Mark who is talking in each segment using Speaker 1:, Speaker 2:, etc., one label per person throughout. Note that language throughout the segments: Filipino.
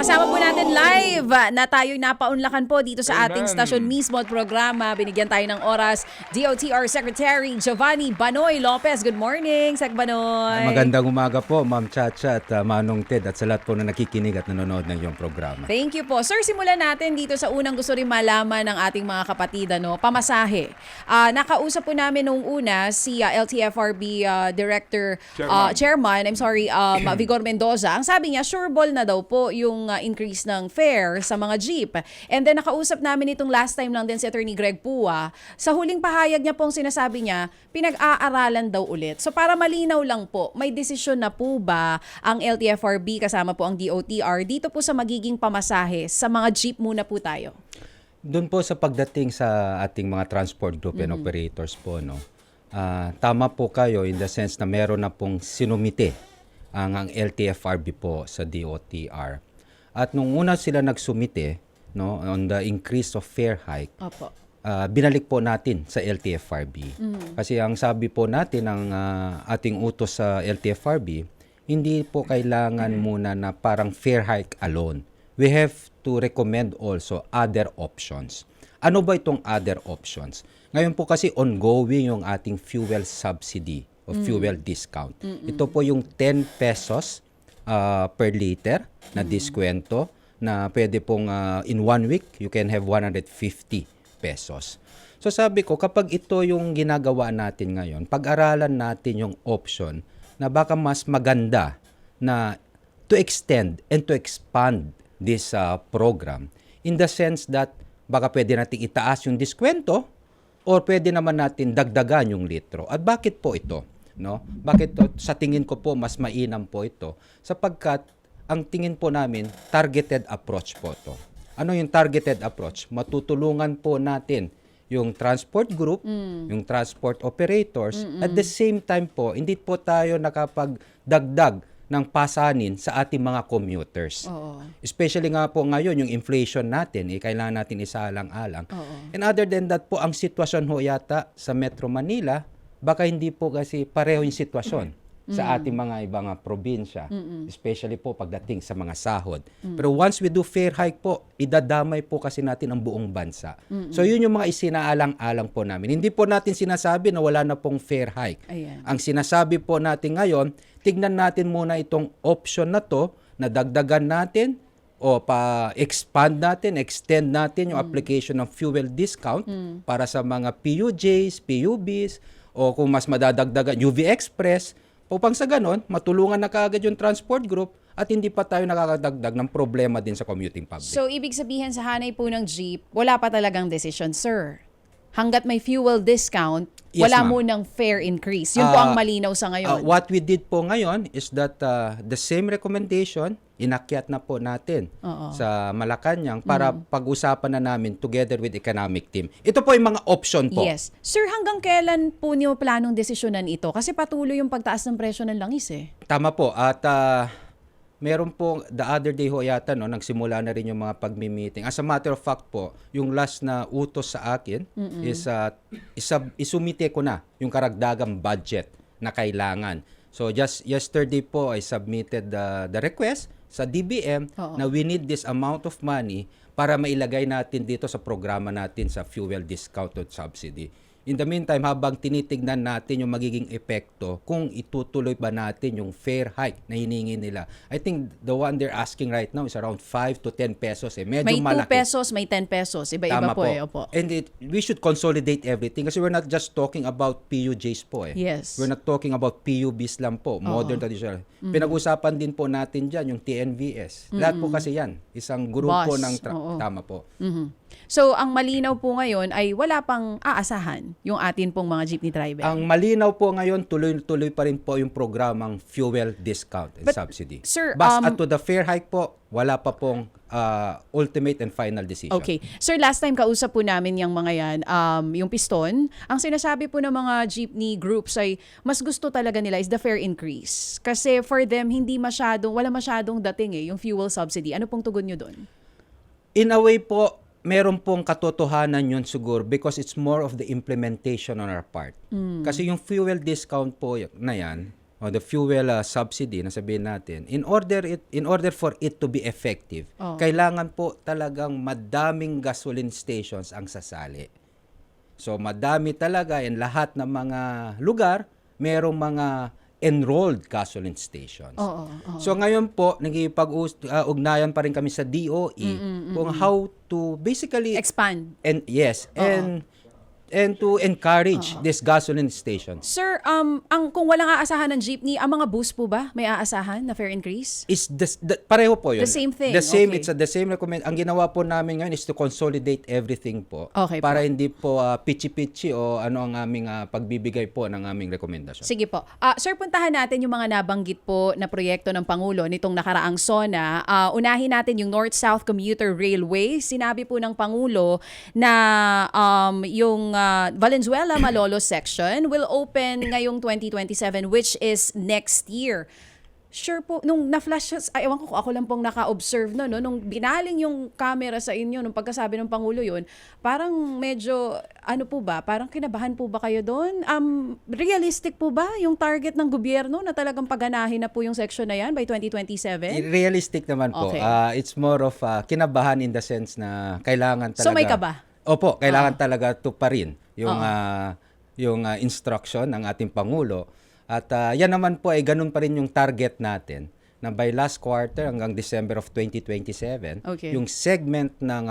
Speaker 1: Kasama po natin live na tayo'y napaunlakan po dito sa ating
Speaker 2: Amen.
Speaker 1: stasyon mismo at programa. Binigyan tayo ng oras. DOTR Secretary Giovanni Banoy Lopez. Good morning, Sec Banoy.
Speaker 3: Magandang umaga po, Ma'am Chacha at Manong Ted at sa lahat po na nakikinig at nanonood ng iyong programa.
Speaker 1: Thank you po. Sir, simulan natin dito sa unang gusto rin malaman ng ating mga kapatid, pamasahe. Nakausap po namin nung una si LTFRB Director, Chairman, Vigor Mendoza. Ang sabi niya, sure ball na daw po yung increase ng fare sa mga jeep. And then nakausap namin itong last time lang din si Attorney Greg Pua. Sa huling pahayag niya pong sinasabi niya, pinag-aaralan daw ulit. So para malinaw lang po, may desisyon na po ba ang LTFRB kasama po ang DOTR dito po sa magiging pamasahe sa mga jeep muna po tayo?
Speaker 3: Doon po sa pagdating sa ating mga transport group and operators po, tama po kayo in the sense na meron na pong sinumite ang LTFRB po sa DOTR. At nung una sila nagsumite on the increase of fare hike,
Speaker 1: Opo.
Speaker 3: binalik po natin sa LTFRB. Kasi ang sabi po natin ng ating utos sa LTFRB, hindi po kailangan muna na parang fare hike alone. We have to recommend also other options. Ano ba itong other options? Ngayon po kasi ongoing yung ating fuel subsidy o fuel discount. Ito po yung 10 pesos per liter na diskwento na pwede pong in 1 week you can have 150 pesos. So sabi ko, kapag ito yung ginagawa natin ngayon, pag-aralan natin yung option na baka mas maganda na to extend and to expand this program in the sense that baka pwede natin itaas yung diskwento or pwede naman natin dagdagan yung litro. At bakit po ito? Bakit to? Sa tingin ko po mas mainam po ito sapagkat ang tingin po namin targeted approach po to. Ano yung targeted approach? Matutulungan po natin yung transport group, yung transport operators. At the same time po, hindi po tayo nakapagdagdag ng pasanin sa ating mga commuters.
Speaker 1: Oo.
Speaker 3: Especially nga po ngayon, yung inflation natin, kailangan natin isaalang-alang. And other than that po, ang sitwasyon ho yata sa Metro Manila, baka hindi po kasi pareho yung sitwasyon sa ating mga ibang probinsya, especially po pagdating sa mga sahod. Pero once we do fare hike po, idadamay po kasi natin ang buong bansa. So yun yung mga isinaalang-alang po namin. Hindi po natin sinasabi na wala na pong fare hike.
Speaker 1: Ayan.
Speaker 3: Ang sinasabi po natin ngayon, tignan natin muna itong option na to, na dagdagan natin o pa-expand natin, extend natin yung application ng fuel discount para sa mga PUJs, PUBs, o kung mas madadagdagan, UV Express, upang sa ganon, matulungan na kaagad yung transport group at hindi pa tayo nakakadagdag ng problema din sa commuting public.
Speaker 1: So ibig sabihin sa hanay po ng jeep, wala pa talagang decision, sir. Hanggat may fuel discount,
Speaker 3: Yes,
Speaker 1: wala
Speaker 3: ma'am.
Speaker 1: munang fare increase. Yun po ang malinaw sa ngayon.
Speaker 3: What we did po ngayon is that the same recommendation, inakyat na po natin sa Malacanang para pag-usapan na namin together with economic team. Ito po yung mga option po.
Speaker 1: Yes. Sir, hanggang kailan po niyo planong desisyonan ito? Kasi patuloy yung pagtaas ng presyo ng langis eh.
Speaker 3: Tama po. At meron po, the other day ho yata, nagsimula na rin yung mga pagmi-meeting. As a matter of fact po, yung last na utos sa akin is isumite ko na yung karagdagang budget na kailangan. So just yesterday po, I submitted the request sa DBM na we need this amount of money para mailagay natin dito sa programa natin sa fuel discount at subsidy. In the meantime, habang tinitignan natin yung magiging epekto, kung itutuloy ba natin yung fare hike na hiningi nila. I think the one they're asking right now is around 5 to 10 pesos. Medyo
Speaker 1: May 2
Speaker 3: malaki.
Speaker 1: pesos, may 10 pesos. Iba-iba
Speaker 3: Tama
Speaker 1: po eh. Opo.
Speaker 3: And we should consolidate everything kasi we're not just talking about PUJs po eh.
Speaker 1: Yes.
Speaker 3: We're not talking about PUBs lang po, modern traditional. Pinag-usapan din po natin dyan yung TNVS. Lahat po kasi yan. Isang grupo
Speaker 1: Bus.
Speaker 3: ng tama po.
Speaker 1: So, ang malinaw po ngayon ay wala pang aasahan yung atin pong mga jeepney driver.
Speaker 3: Ang malinaw po ngayon, tuloy-tuloy pa rin po yung programang fuel discount and subsidy.
Speaker 1: Sir,
Speaker 3: As to the fare hike po, wala pa pong ultimate and final decision.
Speaker 1: Okay. Sir, last time kausap po namin yung mga yan, yung piston, ang sinasabi po ng mga jeepney groups ay mas gusto talaga nila is the fare increase. Kasi for them, wala masyadong dating yung fuel subsidy. Ano pong tugon nyo doon?
Speaker 3: In a way po, meron pong katotohanan yun siguro because it's more of the implementation on our part. Kasi yung fuel discount po na yan, o the fuel subsidy na sabihin natin, in order for it to be effective, kailangan po talagang madaming gasoline stations ang sasali. So madami talaga, in lahat ng mga lugar, merong mga enrolled gasoline stations. So ngayon po, nagipag-ugnayan pa rin kami sa DOE kung how to basically
Speaker 1: Expand.
Speaker 3: And to encourage these gasoline stations.
Speaker 1: Sir, kung walang aasahan ng jeepney, ang mga bus po ba may aasahan na fare increase?
Speaker 3: Is pareho po yun.
Speaker 1: The same thing,
Speaker 3: The same,
Speaker 1: okay.
Speaker 3: it's the same recommend. Ang ginawa po namin ngayon is to consolidate everything po.
Speaker 1: Okay
Speaker 3: para
Speaker 1: po.
Speaker 3: hindi po pichi-pichi o ano ang aming pagbibigay po ng aming rekomendasyon.
Speaker 1: Sige po. Sir, puntahan natin yung mga nabanggit po na proyekto ng Pangulo nitong nakaraang SONA. Unahin natin yung North-South Commuter Railway. Sinabi po ng Pangulo na yung Valenzuela-Malolos section will open ngayong 2027, which is next year. Sure po, nung na-flash, ewan ko ako lang pong naka-observe no, nung binaling yung camera sa inyo, nung pagkasabi ng Pangulo yun, parang medyo, ano po ba, parang kinabahan po ba kayo doon? Realistic po ba yung target ng gobyerno na talagang paganahin na po yung section na yan by 2027?
Speaker 3: Realistic naman po.
Speaker 1: Okay.
Speaker 3: It's more of kinabahan in the sense na kailangan talaga.
Speaker 1: So may kaba?
Speaker 3: Opo, kailangan talaga tuparin yung instruction ng ating Pangulo. At yan naman po ay ganun pa rin yung target natin na by last quarter hanggang December of 2027, yung segment ng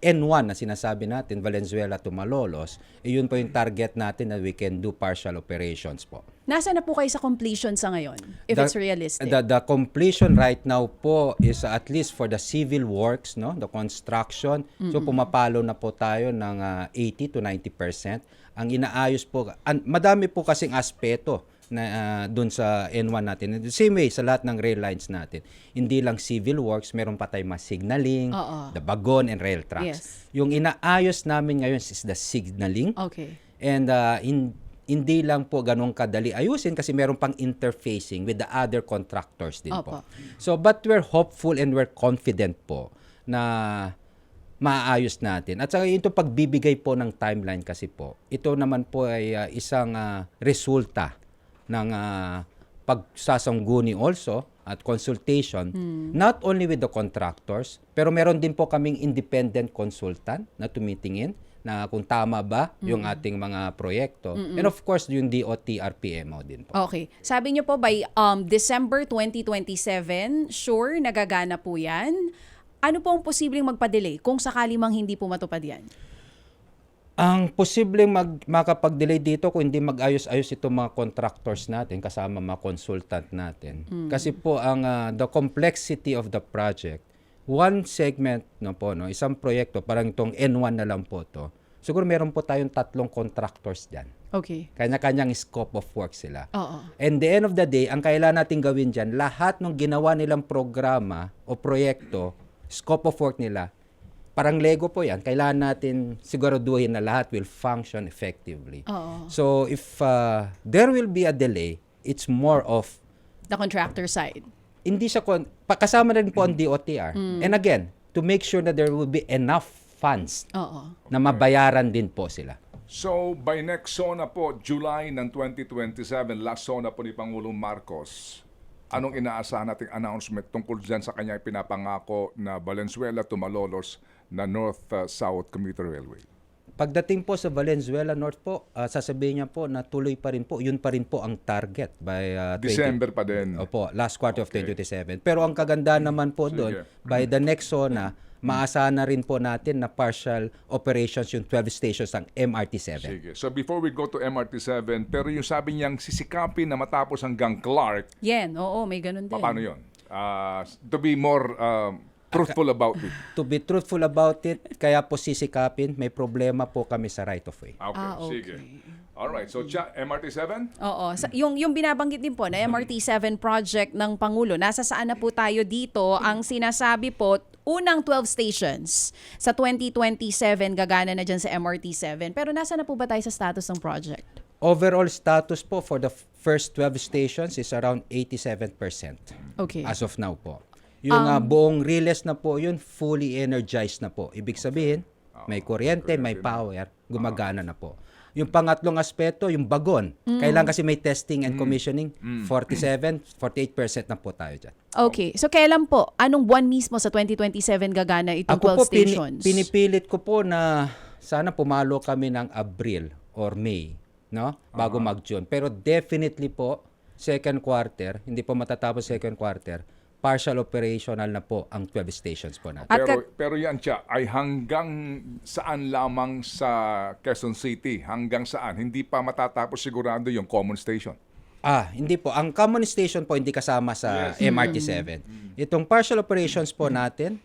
Speaker 3: N1 na sinasabi natin, Valenzuela to Malolos, yun po yung target natin na we can do partial operations po.
Speaker 1: Nasaan na po kayo sa completion sa ngayon, if it's realistic?
Speaker 3: The completion right now po is at least for the civil works, no, the construction. So pumapalo na po tayo ng 80 to 90%. Ang inaayos po, madami po kasing aspeto na doon sa N1 natin. The same way sa lahat ng rail lines natin. Hindi lang civil works, meron pa tayong mga signaling, the bagon and rail tracks.
Speaker 1: Yes.
Speaker 3: Yung inaayos namin ngayon is the signaling.
Speaker 1: Okay.
Speaker 3: And hindi lang po ganun kadali ayusin kasi meron pang interfacing with the other contractors din po. So but we're hopeful and we're confident po na maayos natin. At saka ito pagbibigay po ng timeline kasi po, ito naman po ay isang resulta ng pagsasangguni also at consultation, not only with the contractors, pero meron din po kaming independent consultant na tumitingin na kung tama ba yung ating mga proyekto. And of course, yung DOT RPMO din po.
Speaker 1: Okay. Sabi niyo po by December 2027, sure, nagagana po yan. Ano po ang posibleng magpa-delay kung sakali mang hindi po matupad yan?
Speaker 3: Ang posibleng makapag-delay dito kung hindi mag-ayos-ayos itong mga contractors natin kasama mga consultant natin. Kasi po ang the complexity of the project, one segment isang proyekto, parang itong N1 na lang po to. Siguro meron po tayong 3 contractors diyan.
Speaker 1: Okay.
Speaker 3: Kanya-kanyang scope of work sila.
Speaker 1: Oo.
Speaker 3: And the end of the day, ang kailangan natin gawin diyan, lahat ng ginawa nilang programa o proyekto, scope of work nila, parang Lego po yan. Kailangan natin siguraduhin na lahat will function effectively. So if there will be a delay, it's more of
Speaker 1: The contractor side.
Speaker 3: hindi siya kasama na rin po ang DOTR. And again, to make sure that there will be enough funds na mabayaran din po sila.
Speaker 2: So, by next SONA po, July ng 2027, last SONA po ni Pangulong Marcos, anong inaasahan nating announcement tungkol dyan sa kanyang pinapangako na Valenzuela to Malolos na North-South Commuter Railway?
Speaker 3: Pagdating po sa Valenzuela North po, sasabihin niya po na tuloy pa rin po, yun pa rin po ang target by
Speaker 2: December pa din.
Speaker 3: Opo, last quarter of 2027. Pero ang kagandahan naman po doon, by the next SONA, maasahan na rin po natin na partial operations yung 12 stations ng MRT-7.
Speaker 2: Sige. So before we go to MRT-7, pero yung sabi niyang sisikapin na matapos hanggang Clark,
Speaker 1: Yan, oo, may ganun din.
Speaker 2: paano yun? To be more truthful about it.
Speaker 3: To be truthful about it, kaya po sisikapin, may problema po kami sa right of way.
Speaker 2: Okay, sige. Alright, so MRT-7?
Speaker 1: Oo. Yung binabanggit din po na MRT-7 project ng Pangulo, nasa saan na po tayo dito? Ang sinasabi po, unang 12 stations sa 2027 gagana na dyan sa MRT-7. Pero nasa na po ba tayo sa status ng project?
Speaker 3: Overall status po for the first 12 stations is around 87%.
Speaker 1: Okay.
Speaker 3: As of now po. Yung buong Riles na po, yun fully energized na po. Ibig sabihin, may kuryente, may power, gumagana na po. Yung pangatlong aspeto, yung bagon. Kailangan kasi may testing and commissioning. 48% na po tayo dyan.
Speaker 1: Okay. So kailan po? Anong buwan mismo sa 2027 gagana itong
Speaker 3: Ako
Speaker 1: 12
Speaker 3: po,
Speaker 1: stations?
Speaker 3: pinipilit ko po na sana pumalo kami ng Abril or May, no? Bago mag-June. Pero definitely po, second quarter, hindi po matatapos second quarter, partial operational na po ang 12 stations po natin.
Speaker 1: At
Speaker 2: Pero yan siya ay hanggang saan lamang sa Quezon City? Hanggang saan? Hindi pa matatapos sigurado yung common station.
Speaker 3: Hindi po. Ang common station po hindi kasama sa MRT-7. Itong partial operations po natin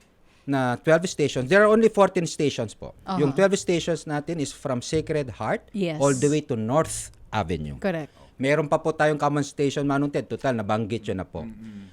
Speaker 3: na 12 stations, there are only 14 stations po. Yung 12 stations natin is from Sacred Heart
Speaker 1: Yes.
Speaker 3: all the way to North Avenue.
Speaker 1: Correct.
Speaker 3: Meron pa po tayong common station, Manong Ted. Total, nabanggit yun na po.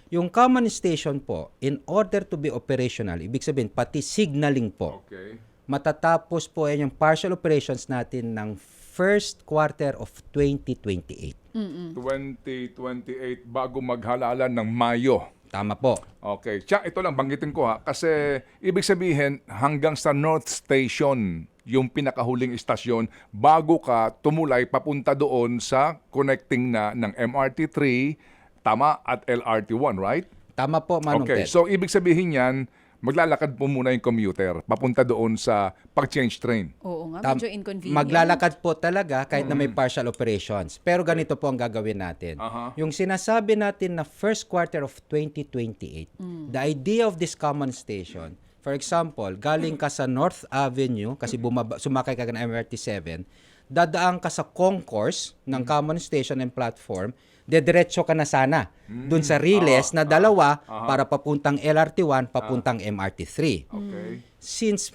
Speaker 3: Yung common station po, in order to be operational, ibig sabihin, pati signaling po,
Speaker 2: Okay.
Speaker 3: matatapos po yan yung partial operations natin ng first quarter of 2028.
Speaker 2: 2028 bago maghalalan ng Mayo.
Speaker 3: Tama po.
Speaker 2: Okay. Tiyak, ito lang, banggitin ko ha. Kasi ibig sabihin, hanggang sa North Station, yung pinakahuling istasyon, bago ka tumulay papunta doon sa connecting na ng MRT3, tama, at LRT1, right?
Speaker 3: Tama po, Manong
Speaker 2: Okay.
Speaker 3: Ted.
Speaker 2: So, ibig sabihin yan, maglalakad po muna yung commuter papunta doon sa pag-change train.
Speaker 1: Oo nga, medyo inconvenient.
Speaker 3: Maglalakad po talaga kahit na may partial operations. Pero ganito po ang gagawin natin. Yung sinasabi natin na first quarter of 2028, the idea of this common station, for example, galing ka sa North Avenue, kasi sumakay ka ng MRT-7, dadaan ka sa concourse ng common station and platform, dediretso ka na sana dun sa Riles na dalawa para papuntang LRT1, papuntang MRT3.
Speaker 2: Okay.
Speaker 3: Since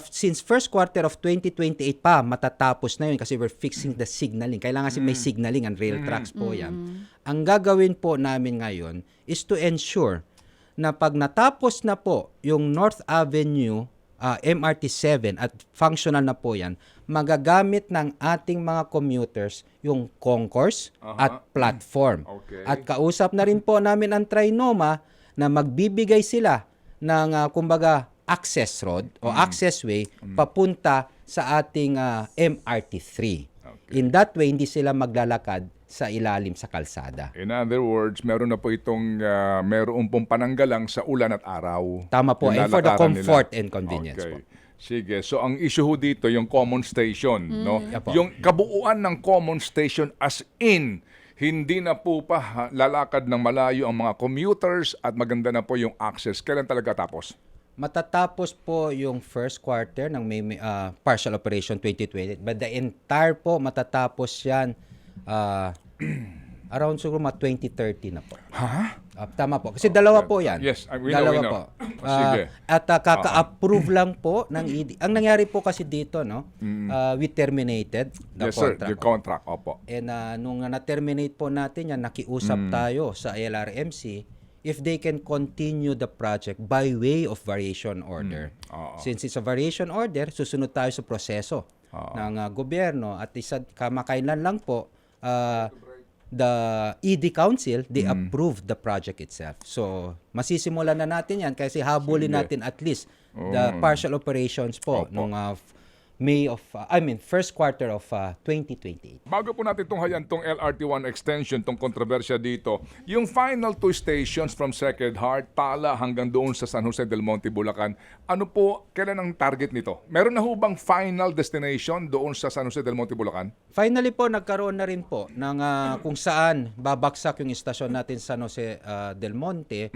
Speaker 3: since first quarter of 2028 pa matatapos na yun kasi we're fixing the signaling. Kailangan kasi may signaling ang rail tracks po yan. Ang gagawin po namin ngayon is to ensure na pag natapos na po yung North Avenue MRT-7 at functional na po yan, magagamit ng ating mga commuters yung concourse at platform.
Speaker 2: Okay.
Speaker 3: At kausap na rin po namin ang Trinoma na magbibigay sila ng kumbaga access road o access way papunta sa ating MRT-3. In that way, hindi sila maglalakad sa ilalim sa kalsada.
Speaker 2: In other words, meron na po itong meron pong pananggalang sa ulan at araw.
Speaker 3: Tama po,
Speaker 2: Yung
Speaker 3: and for the
Speaker 2: lalakaran
Speaker 3: comfort
Speaker 2: nila.
Speaker 3: and convenience po.
Speaker 2: Sige. So, ang issue ho dito, yung common station. No?
Speaker 3: Yapo.
Speaker 2: Yung kabuuan ng common station as in, hindi na po pa lalakad ng malayo ang mga commuters at maganda na po yung access. Kailan talaga tapos?
Speaker 3: Matatapos po yung first quarter ng may partial operation 2020. But the entire po matatapos yan around siguro 2030 na po.
Speaker 2: Ha?
Speaker 3: Tama po. Kasi dalawa po yan.
Speaker 2: Yes, we know,
Speaker 3: dalawa
Speaker 2: we know.
Speaker 3: po.
Speaker 2: Sige.
Speaker 3: At kaka-approve lang po ng ED. Ang nangyari po kasi dito, no, we terminated the
Speaker 2: Yes, sir.
Speaker 3: contract.
Speaker 2: The contract, opo.
Speaker 3: And nung na-terminate po natin yan, nakiusap tayo sa LRMC if they can continue the project by way of variation order. Since it's a variation order, susunod tayo sa proseso ng gobyerno at kamakailan lang po the ED Council, they approved the project itself. So, masisimulan na natin yan kasi habulin natin at least the partial operations po nung first quarter of 2028.
Speaker 2: Bago po natin tunghayan tong LRT1 extension, tong kontrobersya dito, yung final two stations from Sacred Heart, Tala hanggang doon sa San Jose del Monte, Bulacan, ano po, kailan ang target nito? Meron na ho bang final destination doon sa San Jose del Monte, Bulacan?
Speaker 3: Finally po, nagkaroon na rin po ng kung saan babagsak yung istasyon natin sa San Jose del Monte.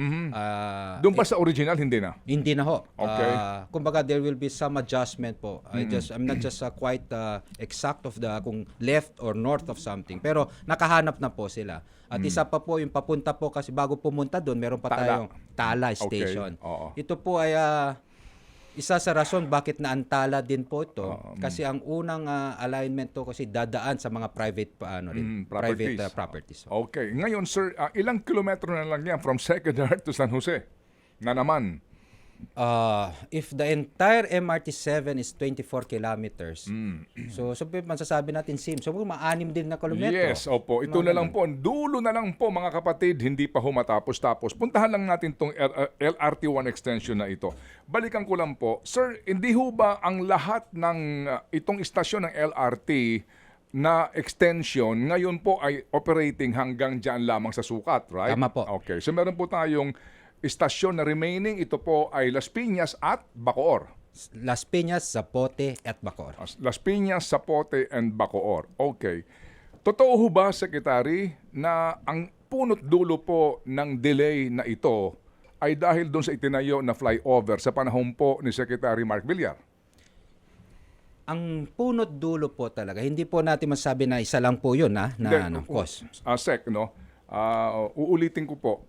Speaker 2: Doon pa sa original, hindi na?
Speaker 3: Hindi na ho.
Speaker 2: Okay.
Speaker 3: Kumbaga, there will be some adjustment po. I'm not just quite exact of the kung left or north of something. Pero nakahanap na po sila. At isa pa po, yung papunta po kasi bago pumunta doon, meron pa
Speaker 2: Tala.
Speaker 3: tayong Tala Station.
Speaker 2: Okay. Oo.
Speaker 3: Ito po ay isa sa rason bakit naantala din po ito. Kasi ang unang alignment to kasi dadaan sa mga private private properties.
Speaker 2: Okay. Ngayon, sir, ilang kilometro na lang yan from Sacred Heart to San Jose? Na naman.
Speaker 3: If the entire MRT7 is 24 kilometers, so masasabi natin sim, so maanim din na kilometro.
Speaker 2: Yes, opo. Ito na lang po. Dulo na lang po mga kapatid, hindi pa humatapos-tapos. Puntahan lang natin itong LRT1 extension na ito. Balikan ko lang po. Sir, hindi ho ba ang lahat ng itong istasyon ng LRT na extension ngayon po ay operating hanggang dyan lamang sa sukat, right?
Speaker 3: Tama po.
Speaker 2: Okay. So meron po tayong istasyon na remaining. Ito po ay Las Piñas at Bacoor.
Speaker 3: Las Piñas, Zapote, at Bacoor.
Speaker 2: Las Piñas, Zapote, and Bacoor. Okay. Totoo ho ba, Secretary, na ang punot dulo po ng delay na ito ay dahil doon sa itinayo na flyover sa panahon po ni Secretary Mark Villar?
Speaker 3: Ang punot dulo po talaga, hindi po natin masabi na isa lang po yun na cause.
Speaker 2: Sec, no? Uulitin ko po.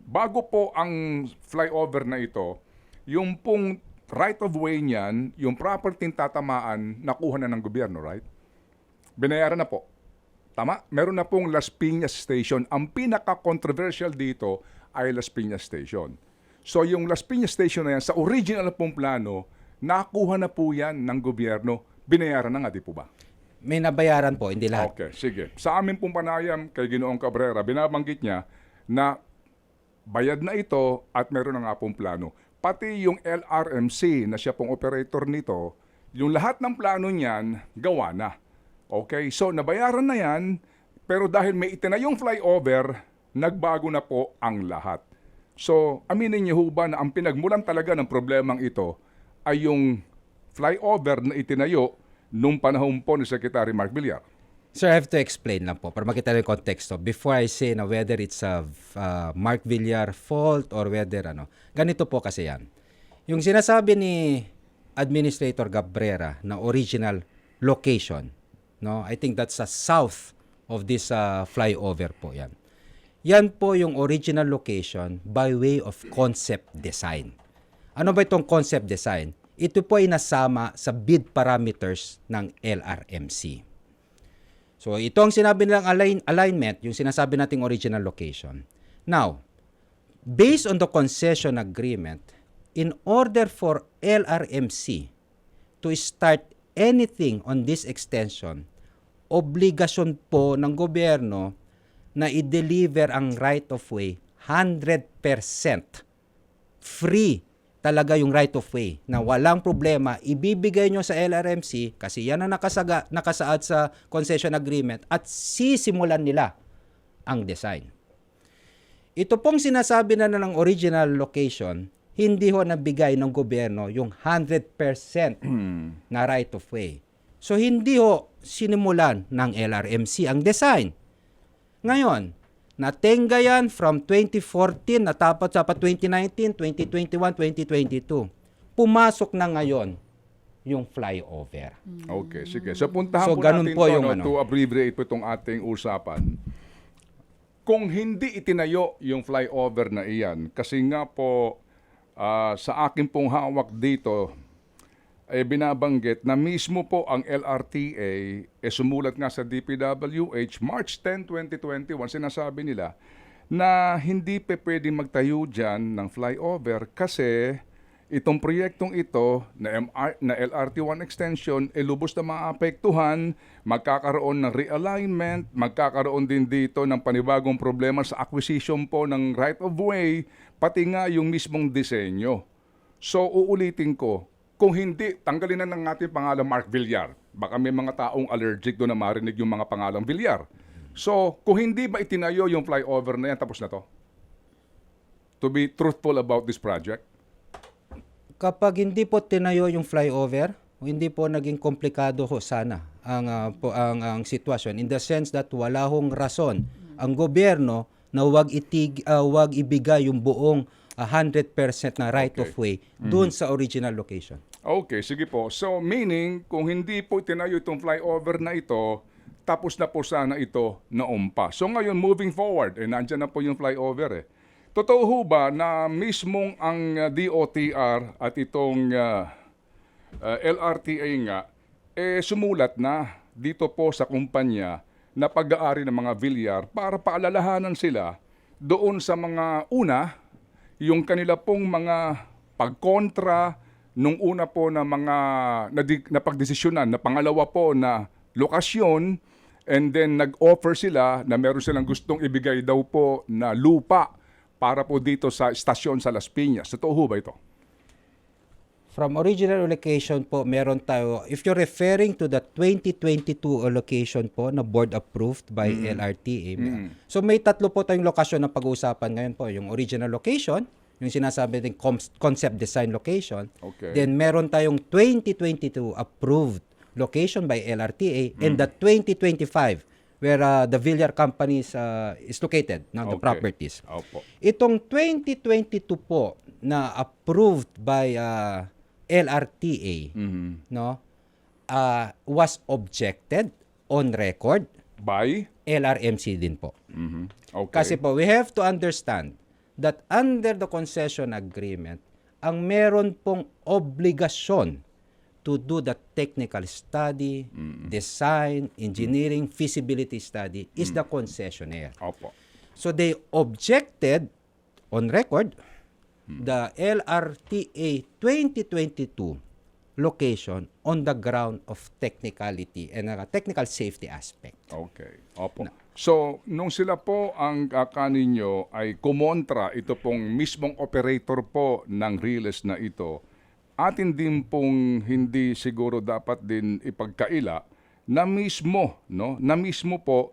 Speaker 2: Bago po ang flyover na ito, yung pong right of way niyan, yung property tatamaan, nakuha na ng gobyerno, right? Binayaran na po. Tama? Meron na pong Las Piñas Station. Ang pinaka-controversial dito ay Las Piñas Station. So yung Las Piñas Station na yan, sa original pong plano, nakuha na po yan ng gobyerno. Binayaran na nga, di po ba?
Speaker 3: May nabayaran po, hindi lahat.
Speaker 2: Okay, sige. Sa amin pong panayam kay Ginoong Cabrera, binabanggit niya na bayad na ito at meron na nga pong plano. Pati yung LRMC na siya pong operator nito, yung lahat ng plano niyan, gawa na. Okay, so nabayaran na yan, pero dahil may itinayong flyover, nagbago na po ang lahat. So, aminin niyo ho ba na ang pinagmulan talaga ng problemang ito ay yung flyover na itinayo nung panahon po ni Secretary Mark Villar?
Speaker 3: Sir, I have to explain lang po para makita rin yung konteksto. Before I say na whether it's a Mark Villar fault or whether ganito po kasi yan. Yung sinasabi ni Administrator Cabrera na original location, I think that's sa south of this flyover po yan. Yan po yung original location by way of concept design. Ano ba itong concept design? Ito po ay nasama sa bid parameters ng LRMC. So, ito ang sinabi nilang alignment, yung sinasabi nating original location. Now, based on the concession agreement, in order for LRMC to start anything on this extension, obligasyon po ng gobyerno na i-deliver ang right-of-way 100% free talaga yung right-of-way na walang problema, ibibigay nyo sa LRMC kasi yan ang nakasaad sa concession agreement at sisimulan nila ang design. Ito pong sinasabi na ng original location, hindi ho nabigay ng gobyerno yung 100% na right-of-way. So hindi ho sinimulan ng LRMC ang design. Ngayon, natenga yan from 2014, natapos sa 2019, 2021, 2022. Pumasok na ngayon yung flyover.
Speaker 2: Okay, sige. So puntahan
Speaker 3: So,
Speaker 2: po
Speaker 3: ganun
Speaker 2: natin
Speaker 3: po
Speaker 2: to,
Speaker 3: yung
Speaker 2: to abbreviate po itong ating usapan. Kung hindi itinayo yung flyover na iyan, kasi nga po sa akin pong hawak dito, binabanggit na mismo po ang LRTA sumulat nga sa DPWH March 10, 2021, sinasabi nila na hindi pa pwedeng magtayo dyan ng flyover kasi itong proyektong ito na LRT1 extension lubos na maapektuhan, magkakaroon ng realignment, magkakaroon din dito ng panibagong problema sa acquisition po ng right of way, pati nga yung mismong disenyo. So uulitin ko, kung hindi, tanggalin na ng ating pangalan Mark Villar. Baka may mga taong allergic doon na marinig yung mga pangalang Villar. So, kung hindi ba itinayo yung flyover na yan, tapos na to? To be truthful about this project?
Speaker 3: Kapag hindi po tinayo yung flyover, hindi po naging komplikado ho sana ang sitwasyon in the sense that wala hong rason ang gobyerno na wag ibigay yung buong 100% na right of way doon sa original location.
Speaker 2: Okay, sige po. So, meaning, kung hindi po tinayo itong flyover na ito, tapos na po sana ito noon pa. So, ngayon, moving forward, nandyan na po yung flyover Totoo ho ba na mismong ang DOTR at itong LRTA nga, sumulat na dito po sa kumpanya na pag-aari ng mga Villar para paalalahanan sila doon sa mga yung kanila pong mga pagkontra nung una po na mga napagdesisyonan na pangalawa po na lokasyon, and then nag-offer sila na meron silang gustong ibigay daw po na lupa para po dito sa istasyon sa Las Piñas. Totoo ho ba ito?
Speaker 3: From original allocation po, meron tayo, if you're referring to the 2022 allocation po na board approved by LRTA, so may tatlo po tayong lokasyon na pag-uusapan ngayon po. Yung original location, yung sinasabi ng concept design location.
Speaker 2: Okay.
Speaker 3: Then meron tayong 2022 approved location by LRTA and the 2025 where the Villar company is located, now the
Speaker 2: Okay.
Speaker 3: properties.
Speaker 2: Opo.
Speaker 3: Itong 2022 po na approved by LRTA, no, was objected on record
Speaker 2: By?
Speaker 3: LRMC din po.
Speaker 2: Okay.
Speaker 3: Kasi po, we have to understand that under the concession agreement, ang meron pong obligasyon to do the technical study, design, engineering, feasibility study is the concessionaire.
Speaker 2: Opo.
Speaker 3: So they objected on record the LRTA 2022 location on the ground of technicality and technical safety aspect.
Speaker 2: Okay. Opo. So, nung sila po ang kaninyo ay kumontra ito pong mismong operator po ng Riles na ito, atin din pong hindi siguro dapat din ipagkaila na mismo, no? Na mismo po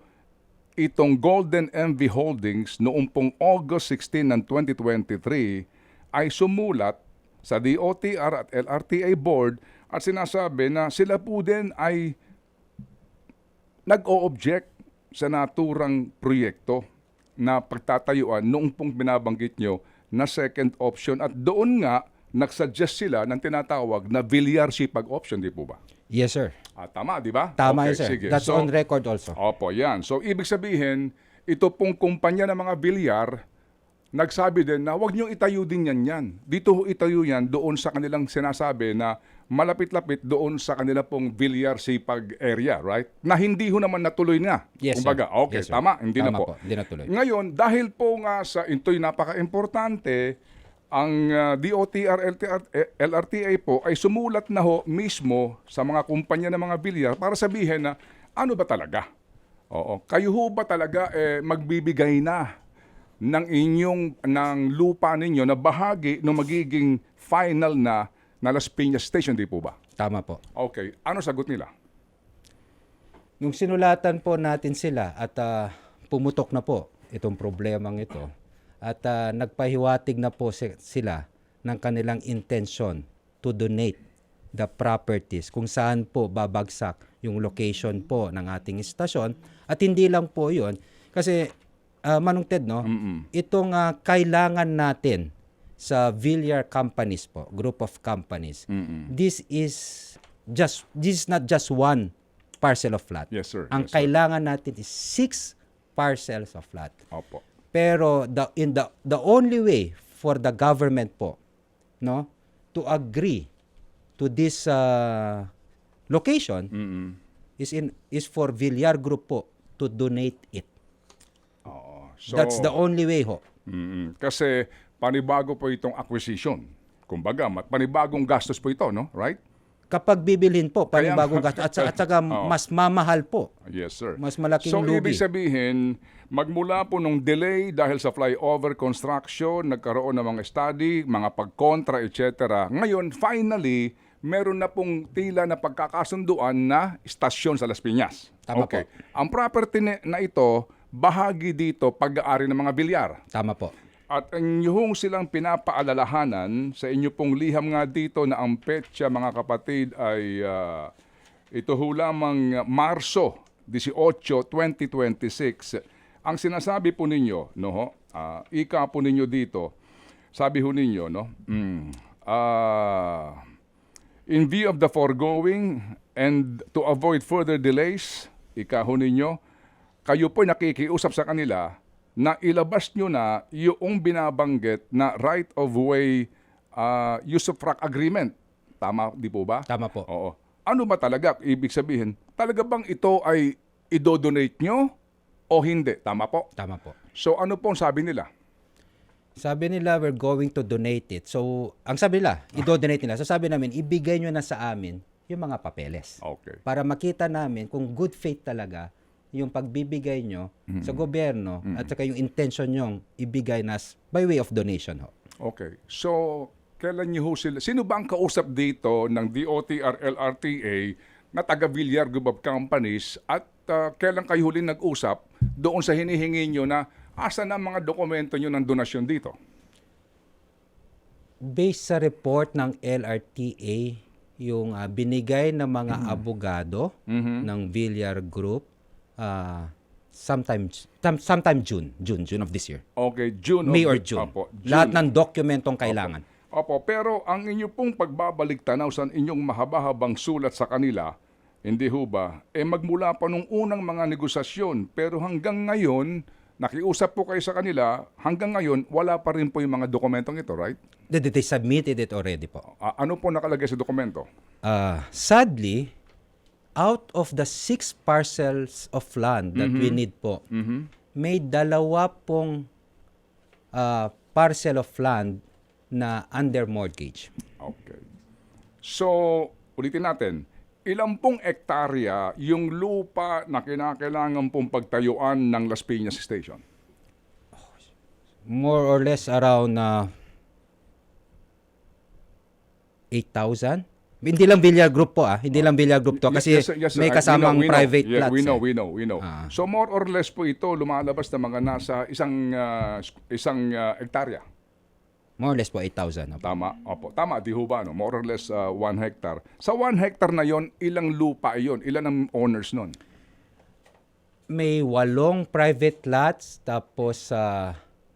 Speaker 2: itong Golden MV Holdings noong pong August 16 ng 2023 ay sumulat sa DOTR at LRTA board at sinasabi na sila po din ay nag-o-object sa naturang proyekto na pagtatayuan noong pong binabanggit nyo na second option at doon nga nagsuggest sila ng tinatawag na Villar Sipag option, di po ba?
Speaker 3: Yes, sir.
Speaker 2: Tama, di ba?
Speaker 3: Tama
Speaker 2: Okay,
Speaker 3: yun, sir.
Speaker 2: sige.
Speaker 3: That's on record also.
Speaker 2: Opo, yan. So, ibig sabihin, ito pong kumpanya ng mga Villar, nagsabi din na huwag niyong itayo din yan. Dito ho itayo yan doon sa kanilang sinasabi na malapit-lapit doon sa kanila pong Villar Sipag area, right? Na hindi ho naman natuloy nga.
Speaker 3: Yes,
Speaker 2: Kumbaga,
Speaker 3: sir.
Speaker 2: okay,
Speaker 3: Yes, sir.
Speaker 2: tama, hindi
Speaker 3: Tama
Speaker 2: na po.
Speaker 3: hindi natuloy.
Speaker 2: Ngayon, dahil po nga sa ito'y napaka-importante, ang DOTR LRTA po ay sumulat na ho mismo sa mga kumpanya ng mga Villar para sabihin na ano ba talaga? Oo, kayo ho ba talaga magbibigay na ng lupa ninyo na bahagi ng magiging final na Las Piñas Station, di po ba?
Speaker 3: Tama po.
Speaker 2: Okay, ano sagot nila?
Speaker 3: Nung sinulatan po natin sila at pumutok na po itong problemang ito at nagpahiwatig na po sila ng kanilang intention to donate the properties kung saan po babagsak yung location po ng ating istasyon at hindi lang po yun kasi Manong Ted, no? Itong kailangan natin sa Villar companies po, group of companies. This is not just one parcel of lot.
Speaker 2: Yes, sir.
Speaker 3: Ang
Speaker 2: Yes, sir.
Speaker 3: kailangan natin is 6 parcels of lot.
Speaker 2: Opo.
Speaker 3: Pero the only way for the government po, no, to agree to this location is for Villar Group po to donate it.
Speaker 2: So,
Speaker 3: That's the only way ho.
Speaker 2: Kasi panibago po itong acquisition. Kumbaga, panibagong gastos po ito, no? Right?
Speaker 3: Kapag bibilhin po,
Speaker 2: Kaya-
Speaker 3: panibagong gasto at saka mas mamahal po.
Speaker 2: Yes, sir.
Speaker 3: Mas malaking
Speaker 2: so,
Speaker 3: lugi.
Speaker 2: ibig sabihin, magmula po nung delay dahil sa flyover construction, nagkaroon ng mga study, mga pagkontra, etc. Ngayon, finally, meron na pong tila na pagkakasunduan na istasyon sa Las Piñas.
Speaker 3: Tama
Speaker 2: okay.
Speaker 3: po.
Speaker 2: Ang property na ito, bahagi dito pag-aari ng mga Villar.
Speaker 3: Tama po.
Speaker 2: At inyong silang pinapaalalahanan sa inyo pong liham nga dito na ang petsa, mga kapatid, ay ito ho lamang Marso 18, 2026. Ang sinasabi po ninyo, no, ika po ninyo dito, sabi ho ninyo, no, in view of the foregoing and to avoid further delays, ika ho ninyo, kayo po nakikiusap sa kanila na ilabas nyo na yung binabanggit na right-of-way use-of-frac agreement. Tama, di po ba?
Speaker 3: Tama po.
Speaker 2: Oo. Ano ba talaga? Ibig sabihin, talaga bang ito ay idodonate nyo o hindi? Tama po?
Speaker 3: Tama po.
Speaker 2: So ano po ang sabi nila?
Speaker 3: Sabi nila, we're going to donate it. So, ang sabi nila, i-donate nila. So, sabi namin, ibigay nyo na sa amin yung mga papeles.
Speaker 2: Okay.
Speaker 3: Para makita namin kung good faith talaga yung pagbibigay nyo sa gobyerno at saka yung intention nyong ibigay nas by way of donation ho.
Speaker 2: Okay. So, kailan niyo ho sila? Sino ba ang kausap dito ng DOTR LRTA na taga Villar Group of Companies at kailan kayo huli nag-usap doon sa hinihingi nyo na asa na mga dokumento nyo ng donasyon dito?
Speaker 3: Based sa report ng LRTA, yung binigay ng mga abogado ng Villar Group sometime June of this year.
Speaker 2: Okay, June.
Speaker 3: May or
Speaker 2: of-
Speaker 3: June.
Speaker 2: Opo,
Speaker 3: Lahat ng dokumentong kailangan.
Speaker 2: Opo, pero ang inyo pong pagbabalik tanaw sa inyong mahaba-habang sulat sa kanila, hindi ho ba, magmula pa nung unang mga negosasyon, pero hanggang ngayon, nakiusap po kayo sa kanila, hanggang ngayon, wala pa rin po yung mga dokumentong ito, right?
Speaker 3: They submitted it already po.
Speaker 2: Ano po nakalagay sa dokumento?
Speaker 3: Sadly, out of the 6 parcels of land that we need po, may 2 pong parcel of land na under mortgage.
Speaker 2: Okay. So, ulitin natin, ilang pong ektarya yung lupa na kinakailangan pong pagtayuan ng Las Piñas Station?
Speaker 3: More or less around 8,000. Hindi lang Villar Group po hindi lang Villar Group to kasi
Speaker 2: Yes, sir.
Speaker 3: may kasamang
Speaker 2: We know.
Speaker 3: private
Speaker 2: Yeah,
Speaker 3: plots.
Speaker 2: we know. So more or less po ito lumalabas na mga nasa isang ektarya.
Speaker 3: More or less po 8,000. Opo.
Speaker 2: Tama? Opo. Tama, di ho ba? No? More or less 1 hectare. Sa 1 hectare na yon, ilang lupa yon? Ilan ang owners nun?
Speaker 3: May 8 private lots tapos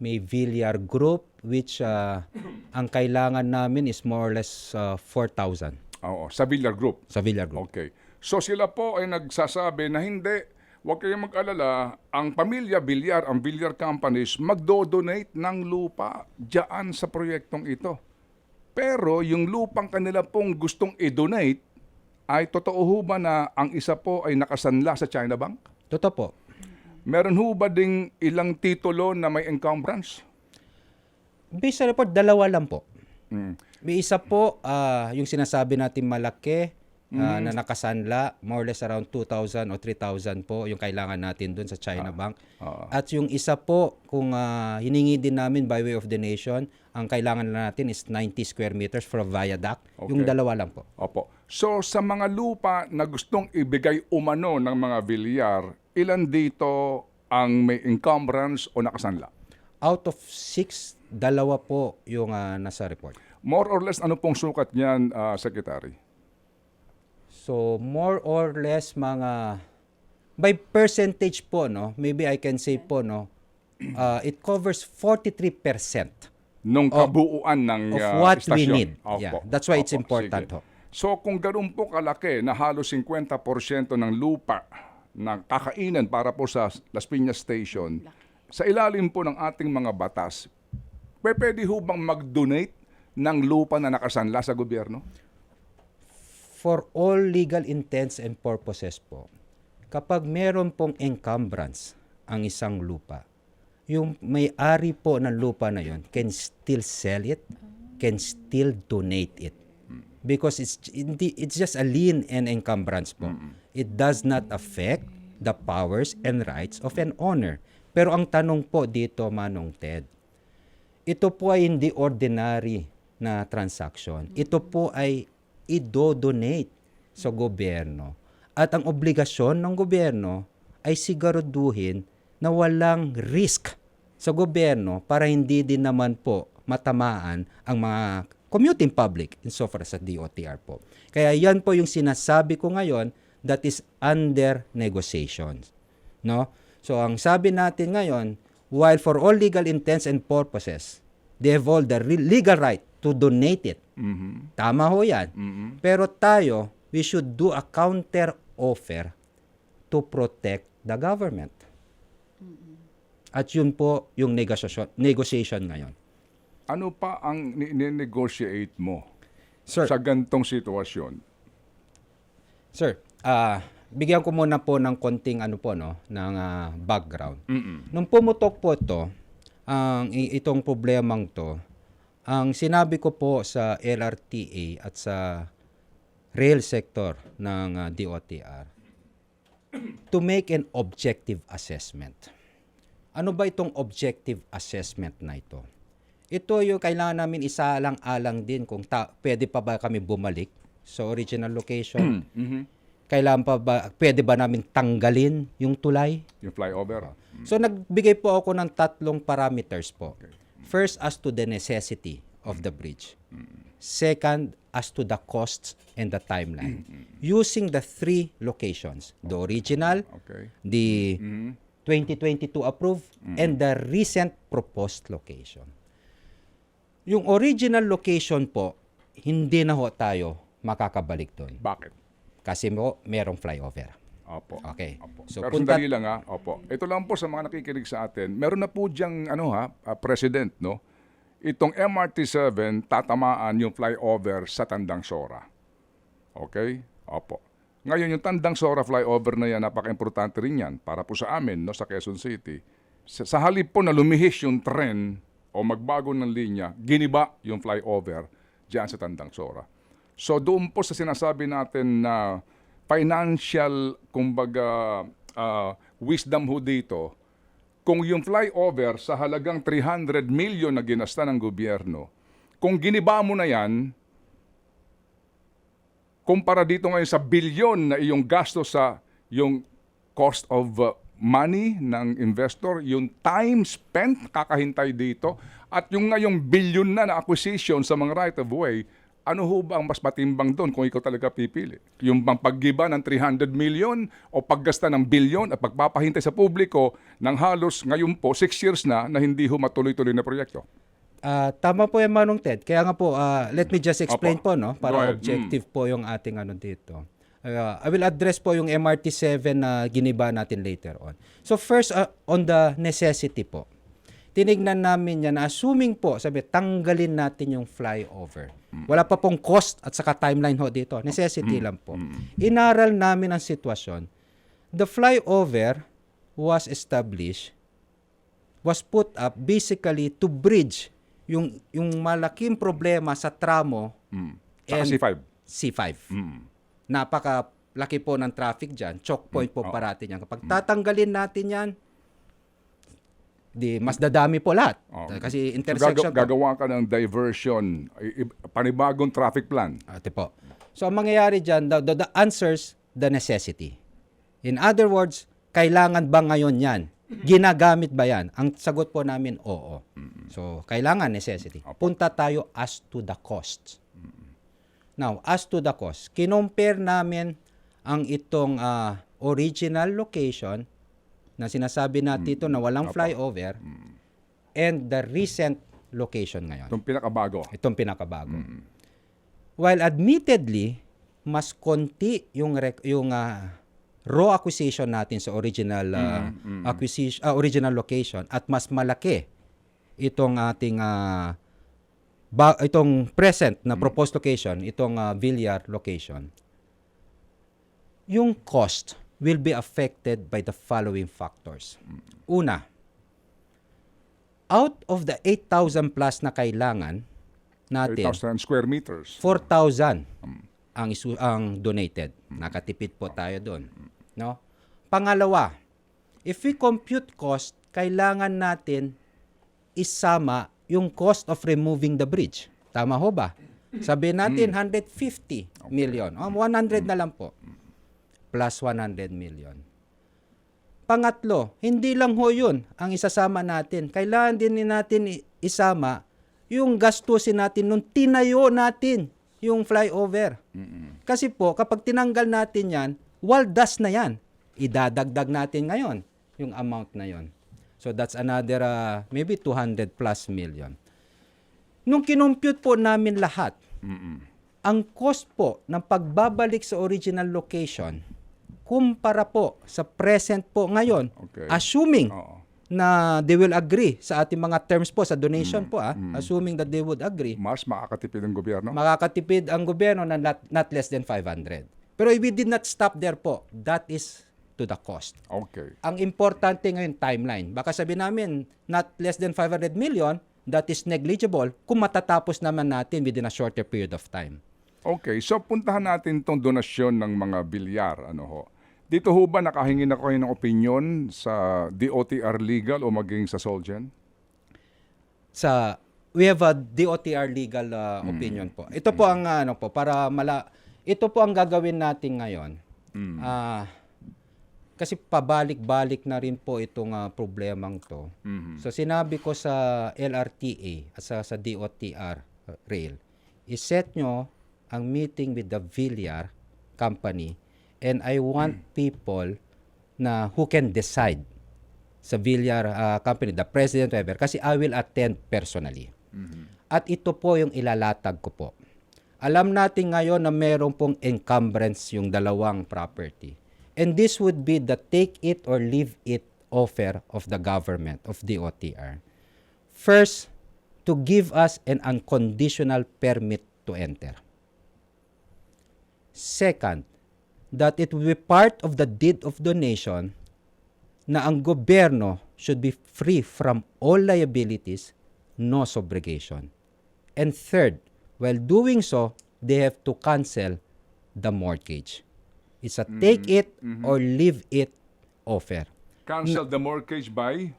Speaker 3: may Villar Group which ang kailangan namin is more or less 4,000
Speaker 2: Oo, sa Villar Group.
Speaker 3: sa Villar Group.
Speaker 2: Okay. So sila po ay nagsasabi na hindi, huwag kayong mag-alala, ang pamilya Villar, ang Villar Companies, magdo-donate ng lupa diyan sa proyektong ito. Pero yung lupang kanila pong gustong i-donate, ay totoo ho ba na ang isa po ay nakasanla sa China Bank?
Speaker 3: Totoo po.
Speaker 2: Meron ho ba ding ilang titulo na may encumbrance?
Speaker 3: Based sa report, 2 lang po.
Speaker 2: Mm.
Speaker 3: May isa po, yung sinasabi natin malaki na nakasanla, more or less around 2,000 o 3,000 po yung kailangan natin doon sa China Bank. At yung isa po, kung hiningi din namin by way of donation, ang kailangan natin is 90 square meters for a viaduct.
Speaker 2: Okay.
Speaker 3: Yung 2 lang po.
Speaker 2: Opo. So sa mga lupa na gustong ibigay umano ng mga Villar, ilan dito ang may encumbrance o nakasanla?
Speaker 3: Out of 6, 2 po yung nasa report.
Speaker 2: More or less, ano pong sukat niyan, Secretary?
Speaker 3: So, more or less mga, by percentage po, no, maybe I can say po, no, it covers 43%
Speaker 2: Nung kabuuan ng
Speaker 3: of what we
Speaker 2: istasyon.
Speaker 3: need. Yeah, that's why it's important.
Speaker 2: Sige. So kung ganoon po kalaki na halos 50% ng lupa na kakainan para po sa Las Piñas Station, sa ilalim po ng ating mga batas, pwede ho bang mag-donate ng lupa na nakasanla sa gobyerno?
Speaker 3: For all legal intents and purposes po, kapag meron pong encumbrance ang isang lupa, yung may-ari po ng lupa na yon can still sell it, can still donate it. Because it's just a lien and encumbrance po. It does not affect the powers and rights of an owner. Pero ang tanong po dito, Manong Ted, ito po ay hindi ordinary na transaction. Ito po ay i-donate sa gobyerno. At ang obligasyon ng gobyerno ay siguraduhin na walang risk sa gobyerno para hindi din naman po matamaan ang mga commuting public insofar as sa DOTR po. Kaya yan po yung sinasabi ko ngayon that is under negotiations. No? So ang sabi natin ngayon, while for all legal intents and purposes, they have all the legal right to donate it. Tama ho yan. Pero tayo, we should do a counter offer to protect the government. At yun po yung negotiation ngayon.
Speaker 2: Ano pa ang ni-negotiate mo
Speaker 3: Sir,
Speaker 2: sa gantong sitwasyon?
Speaker 3: Sir, bigyan ko muna po ng konting ng background. Nung pumutok po to, itong problemang to, ang sinabi ko po sa LRTA at sa rail sector ng DOTR, to make an objective assessment. Ano ba itong objective assessment na ito? Ito yung kailangan namin isaalang-alang din kung pwede pa ba kami bumalik sa original location. Kailangan pa ba, pwede ba namin tanggalin yung tulay?
Speaker 2: Yung flyover.
Speaker 3: So nagbigay po ako ng 3 parameters po. First, as to the necessity of the bridge. Second, as to the costs and the timeline. Using the 3 locations, the original,
Speaker 2: Okay.
Speaker 3: the 2022 approved, and the recent proposed location. Yung original location po, hindi na ho tayo makakabalik doon.
Speaker 2: Bakit?
Speaker 3: Kasi mo, merong flyover.
Speaker 2: Opo.
Speaker 3: Okay.
Speaker 2: Opo.
Speaker 3: So,
Speaker 2: Pero sandali lang ha. Opo. Ito lang po sa mga nakikinig sa atin. Meron na po diyang president, no? Itong MRT-7 tatamaan yung flyover sa Tandang Sora. Okay? Opo. Ngayon, yung Tandang Sora flyover na yan, napaka-importante rin yan para po sa amin, no, sa Quezon City. Sa halip po na lumihis yung tren o magbago ng linya, giniba yung flyover dyan sa Tandang Sora. So doon po sa sinasabi natin na financial, kumbaga, wisdom ho dito, kung yung flyover sa halagang 300 million na ginasta ng gobyerno, kung giniba mo na yan, kumpara dito ngayon sa bilyon na iyong gasto sa yung cost of money ng investor, yung time spent kakahintay dito, at yung ngayong bilyon na acquisition sa mga right of way, ano ho ba ang mas matimbang doon kung ikaw talaga pipili? Yung bang paggiba ng 300 million o paggasta ng bilyon at pagpapahintay sa publiko ng halos ngayon po 6 years na hindi ho matuloy-tuloy na proyekto?
Speaker 3: Tama po yan, Manong Ted. Kaya nga po, let me just explain
Speaker 2: Opo.
Speaker 3: po, no?
Speaker 2: Go
Speaker 3: Para
Speaker 2: ahead.
Speaker 3: objective po yung ating dito. I will address po yung MRT-7 na giniba natin later on. So first, on the necessity po. Tinignan namin yan, assuming po, tanggalin natin yung flyover. Wala pa pong cost at saka timeline ho dito. Necessity lang po. Inaral namin ang sitwasyon. The flyover was established, was put up basically to bridge yung malaking problema sa tramo
Speaker 2: Saka
Speaker 3: and
Speaker 2: C5.
Speaker 3: C5. Napakalaki po ng traffic dyan. Choke point po parati yan. Kapag tatanggalin natin yan, mas dadami po lahat. Kasi intersection po.
Speaker 2: Gagawa ka ng diversion, panibagong traffic plan.
Speaker 3: Ate po. So, ang mangyayari dyan, the answers, the necessity. In other words, kailangan ba ngayon yan? Ginagamit ba yan? Ang sagot po namin, oo. So, kailangan, necessity. Punta tayo as to the cost. Now, as to the cost, kinompare namin ang itong original location na sinasabi natin ito na walang flyover and the recent location ngayon.
Speaker 2: Itong pinakabago.
Speaker 3: While admittedly, mas konti yung raw acquisition natin sa original original location at mas malaki itong ating itong present na proposed location, itong Villar location. Yung cost will be affected by the following factors. Una, out of the 8,000 plus na kailangan natin,
Speaker 2: 8,000 square meters.
Speaker 3: 4,000 ang donated. Nakatipid po tayo doon. No? Pangalawa, if we compute cost, kailangan natin isama yung cost of removing the bridge. Tama ho ba? Sabihin natin 150 million. 100 na lang po. Plus 100 million. Pangatlo, hindi lang ho yun ang isasama natin. Kailangan din natin isama yung gastusin natin nung tinayo natin yung flyover. Kasi po, kapag tinanggal natin yan, waldas na yan. Idadagdag natin ngayon yung amount na yon. So that's another maybe 200 plus million. Nung kinompute po namin lahat, ang cost po ng pagbabalik sa original location, kumpara po sa present po ngayon, assuming na they will agree sa ating mga terms po sa donation po, assuming that they would agree,
Speaker 2: Mas makakatipid ang gobyerno?
Speaker 3: makakatipid ang gobyerno na not less than 500. Pero we did not stop there po. That is to the cost.
Speaker 2: Okay.
Speaker 3: Ang importante ngayon, timeline. Baka sabi namin, not less than 500 million, that is negligible kung matatapos naman natin within a shorter period of time.
Speaker 2: Okay, so puntahan natin itong donasyon ng mga bilyar. Ano ho? Dito ho ba nakahingi na kayo ng opinion sa DOTR Legal o maging sa Solgen?
Speaker 3: We have a DOTR legal opinion po. Ito po ang ito po ang gagawin natin ngayon. Kasi pabalik-balik na rin po itong problemang to. So sinabi ko sa LRTA at sa DOTR rail, iset nyo ang meeting with the Villar company and I want people na who can decide sa Villar company, the president, whatever, kasi I will attend personally. At ito po yung ilalatag ko po. Alam natin ngayon na meron pong encumbrance yung dalawang property. And this would be the take it or leave it offer of the government, of DOTR. First, to give us an unconditional permit to enter. Second, that it will be part of the deed of donation na ang gobyerno should be free from all liabilities, no subrogation. And third, while doing so, they have to cancel the mortgage. It's a take it or leave it offer.
Speaker 2: Cancel the mortgage by?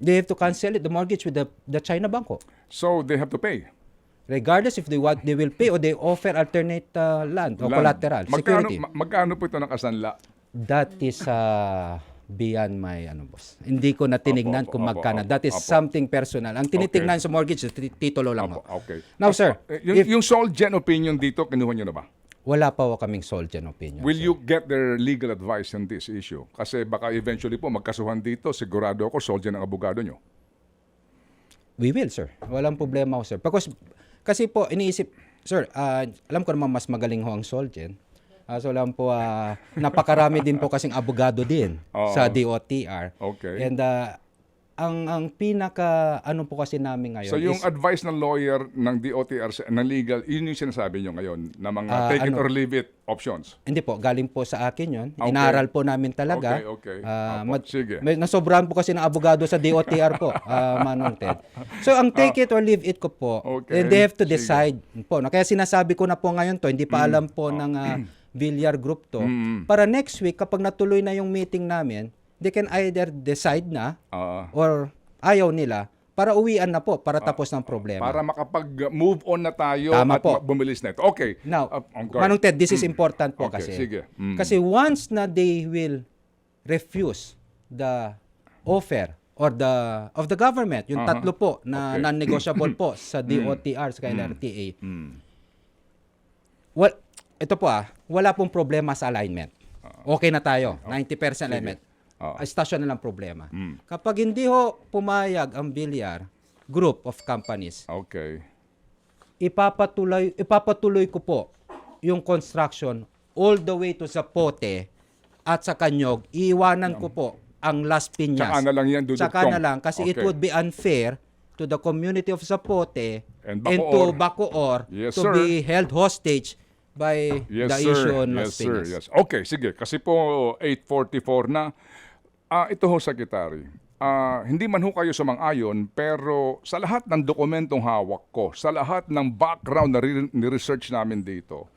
Speaker 3: They have to cancel it, the mortgage with the China Banco.
Speaker 2: So they have to pay?
Speaker 3: Regardless if they will pay or they offer alternate land or collateral, security.
Speaker 2: Magkano po ito nakasanla?
Speaker 3: That is beyond my boss. Hindi ko na tinignan kung magkano. That is something personal. Ang tinitignan sa mortgage, titulo lang mo.
Speaker 2: Okay.
Speaker 3: Now, sir,
Speaker 2: yung Solgen opinion dito, kinuha nyo na ba?
Speaker 3: wala pa kaming Solgen opinion.
Speaker 2: Will
Speaker 3: sir.
Speaker 2: you get their legal advice on this issue? Kasi baka eventually po magkasuhan dito, sigurado ako Solgen ang abogado nyo.
Speaker 3: We will, sir. Walang problema ho, sir. Kasi po, iniisip, sir, alam ko naman mas magaling ho ang Solgen. So lang po, napakarami din po kasing abogado din sa DOTR.
Speaker 2: Okay.
Speaker 3: And ang pinaka, ano po kasi namin ngayon
Speaker 2: So yung
Speaker 3: is,
Speaker 2: advice ng lawyer ng DOTR, ng legal, yun yung sinasabi nyo ngayon, na mga take it or leave it options?
Speaker 3: hindi po, galing po sa akin yun.
Speaker 2: Okay.
Speaker 3: Inaral po namin talaga.
Speaker 2: Okay. Sige.
Speaker 3: Nasobrahan po kasi ng abogado sa DOTR po, Manong Ted. So ang take it or leave it ko po,
Speaker 2: Okay.
Speaker 3: and they have to
Speaker 2: Sige.
Speaker 3: decide po. No? Kaya sinasabi ko na po ngayon to, hindi pa alam po ng Villar Group to. Para next week, kapag natuloy na yung meeting namin, they can either decide na or ayaw nila para uwian na po, para tapos ng problema.
Speaker 2: Para makapag-move on na tayo
Speaker 3: Tama
Speaker 2: at
Speaker 3: po.
Speaker 2: bumilis na ito. Okay.
Speaker 3: Now,
Speaker 2: Guard.
Speaker 3: Manong Ted, this is important po
Speaker 2: Okay,
Speaker 3: kasi.
Speaker 2: sige.
Speaker 3: Kasi once na they will refuse the offer or of the government, yung tatlo po na
Speaker 2: Okay.
Speaker 3: non-negotiable po sa DOTR, sa LRTA, well, ito po wala pong problema sa alignment. Okay na tayo, 90% alignment. Stasyon na lang problema. Kapag hindi ho pumayag ang Villar Group of Companies,
Speaker 2: Okay.
Speaker 3: ipapatuloy ko po yung construction all the way to Zapote at sa Kanyog. Iiwanan ko po ang Las Piñas.
Speaker 2: Tsaka na lang yan, dudugtong.
Speaker 3: Tsaka na lang kasi it
Speaker 2: Okay.
Speaker 3: would be unfair to the community of Zapote
Speaker 2: And
Speaker 3: to
Speaker 2: Bacoor.
Speaker 3: Bacoor
Speaker 2: Yes,
Speaker 3: to
Speaker 2: sir.
Speaker 3: be held hostage by the issue on Las
Speaker 2: Yes, sir.
Speaker 3: Piñas.
Speaker 2: Yes. Okay, sige. Kasi po 8:44 na. Ito ho, Secretary. Hindi man ho kayo sumang-ayon, pero sa lahat ng dokumentong hawak ko, sa lahat ng background na ni-research namin dito,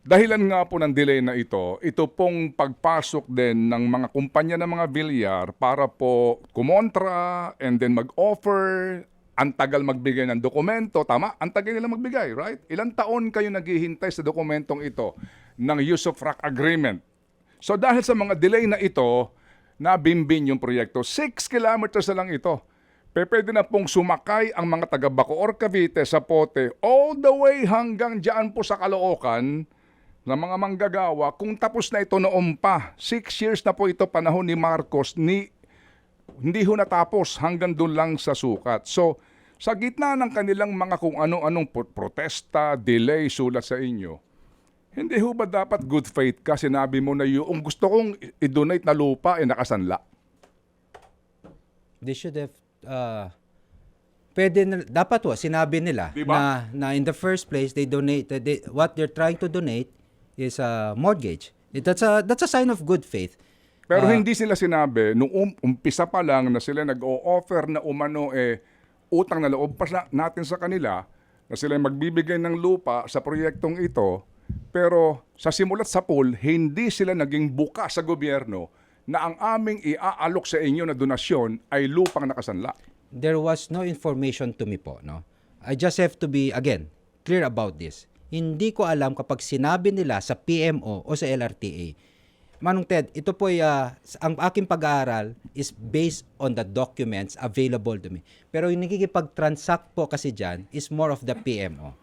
Speaker 2: dahilan nga po ng delay na ito pong pagpasok din ng mga kumpanya ng mga Villar para po kumontra and then mag-offer. Ang tagal magbigay ng dokumento, tama? Ang tagal nila magbigay, right? Ilang taon kayo naghihintay sa dokumentong ito ng use of rock agreement? So dahil sa mga delay na ito, nabimbin yung proyekto. 6 kilometers na lang ito. Pwede na pong sumakay ang mga taga Bacoor, Cavite, Zapote, all the way hanggang dyan po sa Caloocan na mga manggagawa. Kung tapos na ito noon pa, 6 years na po ito panahon ni Marcos, hindi ho natapos hanggang doon lang sa sukat. So, sa gitna ng kanilang mga kung ano-anong protesta, delay, sulat sa inyo, hindi ho ba dapat good faith ka? Sinabi mo na yung gusto kong i-donate na lupa nakasanla.
Speaker 3: They should have dapat sinabi nila
Speaker 2: Diba?
Speaker 3: na in the first place they donate what they're trying to donate is a mortgage That's a sign of good faith.
Speaker 2: Pero hindi sila sinabi, nung umpisa pa lang na sila nag-o-offer na umano utang na loob pa natin sa kanila, na sila magbibigay ng lupa sa proyektong ito, pero sa simulat sa pool, hindi sila naging bukas sa gobyerno na ang aming iaalok sa inyo na donasyon ay lupang nakasanla.
Speaker 3: There was no information to me po, no? I just have to be, again, clear about this. Hindi ko alam kapag sinabi nila sa PMO o sa LRTA, Manong Ted, ito po ang aking pag-aaral is based on the documents available to me. Pero yung nakikipag-transact po kasi dyan is more of the PMO.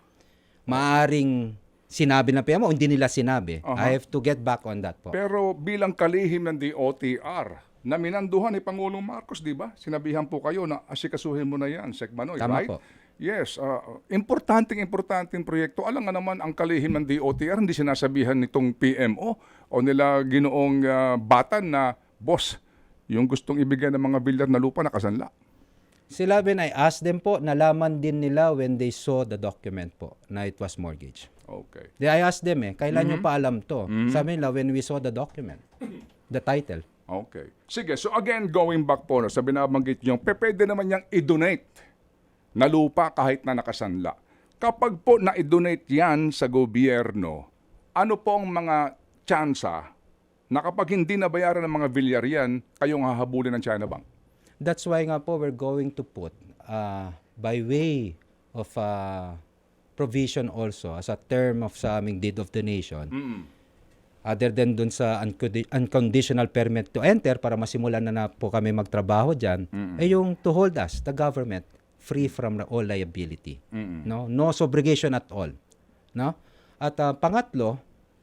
Speaker 3: Maaring sinabi ng PMO, hindi nila sinabi. I have to get back on that po.
Speaker 2: Pero bilang kalihim ng DOTR, na minanduhan ni Pangulong Marcos, di ba? Sinabihan po kayo na asikasuhin mo na yan, Sec Manoy,
Speaker 3: Tama
Speaker 2: right?
Speaker 3: po.
Speaker 2: Yes, importanteng proyekto. Alam nga naman, ang kalihim ng DOTR, hindi sinasabihan nitong PMO o nila ginoong Batan na, boss, yung gustong ibigay ng mga bilyar na lupa nakasanla.
Speaker 3: Sila, when I asked them po, nalaman din nila when they saw the document po na it was mortgage.
Speaker 2: Okay.
Speaker 3: I asked them kailan nyo pa alam to? Sabi nila, when we saw the document, the title.
Speaker 2: Okay. Sige, so again, going back po, sa binabanggit nyo, pwede naman niyang i-donate na lupa kahit na nakasanla. Kapag po na-donate yan sa gobyerno, ano po ang mga tsansa na kapag hindi nabayaran ng mga bilyar yan, kayong hahabulin ng China Bank?
Speaker 3: That's why nga po we're going to put by way of provision also as a term of sa aming deed of donation, other than dun sa unconditional permit to enter para masimulan na po kami magtrabaho dyan, ay yung to hold us, the government, free from all liability. No subrogation at all. No? At pangatlo,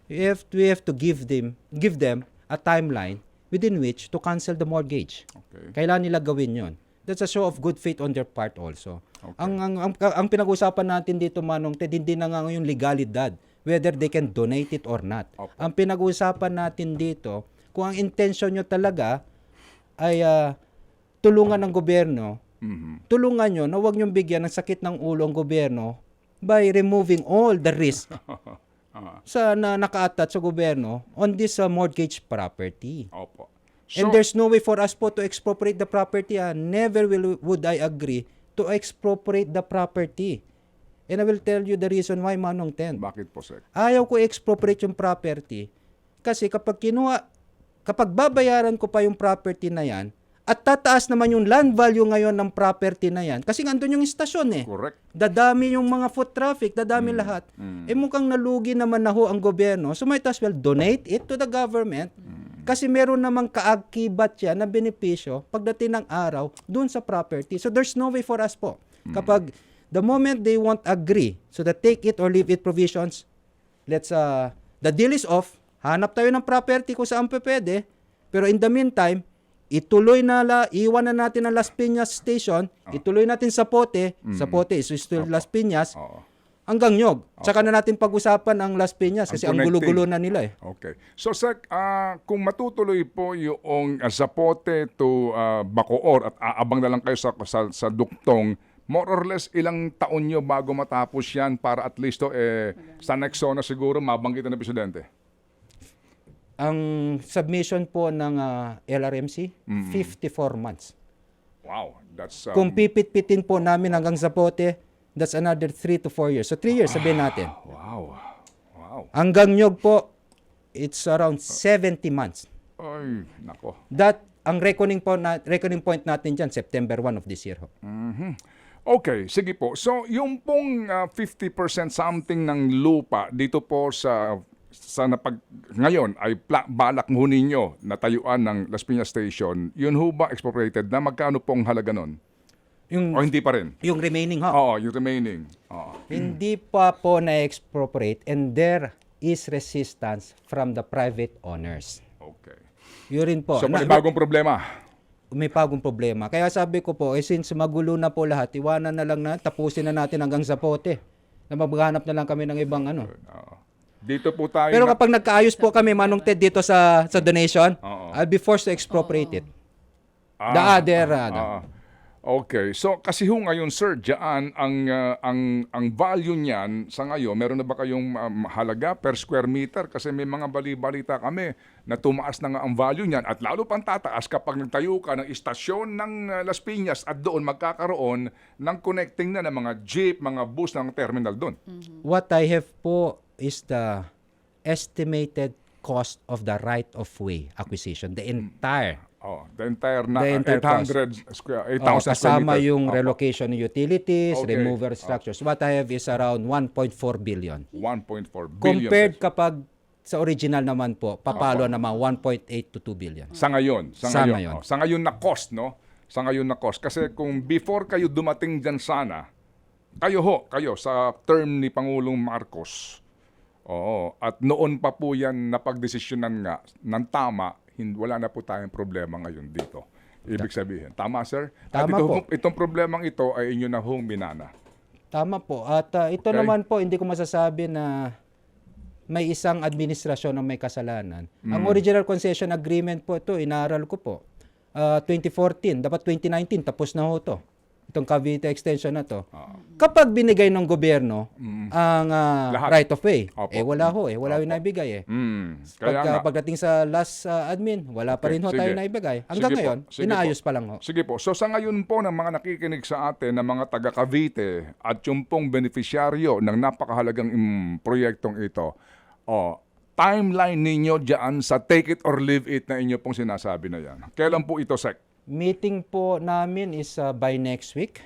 Speaker 3: we have to give them a timeline within which to cancel the mortgage.
Speaker 2: Okay.
Speaker 3: Kailangan nila gawin 'yon. That's a show of good faith on their part also.
Speaker 2: Okay.
Speaker 3: Ang pinag-usapan natin dito, Manong Ted, hindi na nga yung legalidad, whether they can donate it or not.
Speaker 2: Opo.
Speaker 3: Ang pinag-usapan natin dito, kung ang intention nyo talaga ay tulungan ng gobyerno, tulungan nyo na huwag nyong bigyan ng sakit ng ulo ang gobyerno by removing all the risk sa naka-attach sa gobyerno on this mortgage property.
Speaker 2: Opo.
Speaker 3: And there's no way for us po to expropriate the property. Never would I agree to expropriate the property. And I will tell you the reason why, Manong Ted.
Speaker 2: Bakit po, Sec?
Speaker 3: Ayaw ko expropriate yung property kasi kapag babayaran ko pa yung property na yan, at tataas naman yung land value ngayon ng property na yan. Kasi andun yung istasyon
Speaker 2: Correct.
Speaker 3: Dadami yung mga foot traffic, dadami lahat. Mukhang nalugi naman na ho ang gobyerno. So might as well donate it to the government. Kasi meron namang kaakibat yan na benepisyo pagdating ng araw dun sa property. So there's no way for us po. Kapag the moment they won't agree, so the take it or leave it provisions, the deal is off, hanap tayo ng property kung saan pwede, pero in the meantime, iwan na natin ang Las Piñas Station, ituloy natin Zapote is still Las Piñas, hanggang Nyog. Tsaka na natin pag-usapan ang Las Piñas kasi ang gulo-gulo na nila
Speaker 2: Okay. So, Sec, kung matutuloy po yung Zapote to Bacoor at aabang na lang kayo sa duktong, more or less ilang taon nyo bago matapos yan para at least sa next zona siguro mabanggitan ng Presidente?
Speaker 3: Ang submission po ng LRMC, 54 months.
Speaker 2: Wow. That's
Speaker 3: Kung pipit-pitin po namin hanggang Zapote, that's another 3 to 4 years. So 3 years, sabihin natin.
Speaker 2: Wow.
Speaker 3: Hanggang Nyog po, it's around 70 months.
Speaker 2: Ay, nako.
Speaker 3: Ang reckoning point natin dyan, September 1 of this year.
Speaker 2: Okay, sige po. So, yung pong 50% something ng lupa dito po sa ngayon ay balak ho ninyo na tayuan ng Las Piñas Station, yun ho ba expropriated na? Magkano pong halaga nun? O hindi pa rin?
Speaker 3: Yung remaining
Speaker 2: Oo, yung remaining. Oo.
Speaker 3: Hindi pa po na-expropriate and there is resistance from the private owners.
Speaker 2: Okay.
Speaker 3: Yun rin po.
Speaker 2: So, may bagong problema.
Speaker 3: May bagong problema. Kaya sabi ko po, since magulo na po lahat, iwanan na lang tapusin na natin hanggang Zapote. Na maghanap na lang kami ng ibang
Speaker 2: Dito po tayo.
Speaker 3: Pero kapag nagkaayos po kami, Manong Ted, dito sa donation, I'll be forced to expropriate it. The other.
Speaker 2: Okay. So kasi ho ngayon sir, diyan ang value niyan sa ngayon, meron na ba kayong halaga per square meter kasi may mga bali-balita kami na tumaas na nga ang value niyan at lalo pang tataas kapag nagtayo ka ng istasyon ng Las Piñas at doon magkakaroon ng connecting na ng mga jeep, mga bus ng terminal doon.
Speaker 3: What I have po is the estimated cost of the right of way acquisition, the entire
Speaker 2: Oh, the entire na
Speaker 3: The entire
Speaker 2: 800 square 8,000 square
Speaker 3: kasama
Speaker 2: meter.
Speaker 3: yung
Speaker 2: Opo.
Speaker 3: relocation ng utilities,
Speaker 2: Okay.
Speaker 3: removal structures. What I have is around 1.4 billion.
Speaker 2: 1.4 billion.
Speaker 3: Compared
Speaker 2: pesos.
Speaker 3: kapag sa original naman po, papalo naman 1.8 to 2 billion.
Speaker 2: Sa ngayon. Sa
Speaker 3: Sa
Speaker 2: ngayon.
Speaker 3: ngayon.
Speaker 2: Sa ngayon na cost, no? Sa ngayon na cost. Kasi kung before kayo dumating dyan sana, kayo sa term ni Pangulong Marcos, oo, at noon pa po yan napagdesisyonan nga ng tama, wala na po tayong problema ngayon dito. Ibig sabihin. Tama, sir? At
Speaker 3: Tama po.
Speaker 2: itong problemang ito ay inyo na hong minana.
Speaker 3: Tama po. At ito
Speaker 2: Okay.
Speaker 3: naman po, hindi ko masasabi na may isang administrasyon ang may kasalanan. Ang original concession agreement po ito, inaaral ko po. 2014, dapat 2019, tapos na ho ito. Itong Cavite extension na to. Kapag binigay ng gobyerno ang
Speaker 2: Lahat.
Speaker 3: right of way,
Speaker 2: Opo.
Speaker 3: wala ho wala yung naibigay
Speaker 2: Kaya nga.
Speaker 3: Pagdating sa last admin, wala pa
Speaker 2: Okay,
Speaker 3: rin ho
Speaker 2: sige.
Speaker 3: tayo naibigay. Hanggang
Speaker 2: Sige po,
Speaker 3: ngayon,
Speaker 2: sige
Speaker 3: inaayos
Speaker 2: po.
Speaker 3: pa lang ho.
Speaker 2: Sige po. So sa ngayon po ng mga nakikinig sa atin na mga taga Cavite at yung pong beneficiaryo ng napakahalagang proyektong ito, timeline ninyo dyan sa take it or leave it na inyo pong sinasabi na yan. Kailan po ito, Sec?
Speaker 3: Meeting po namin is by next week.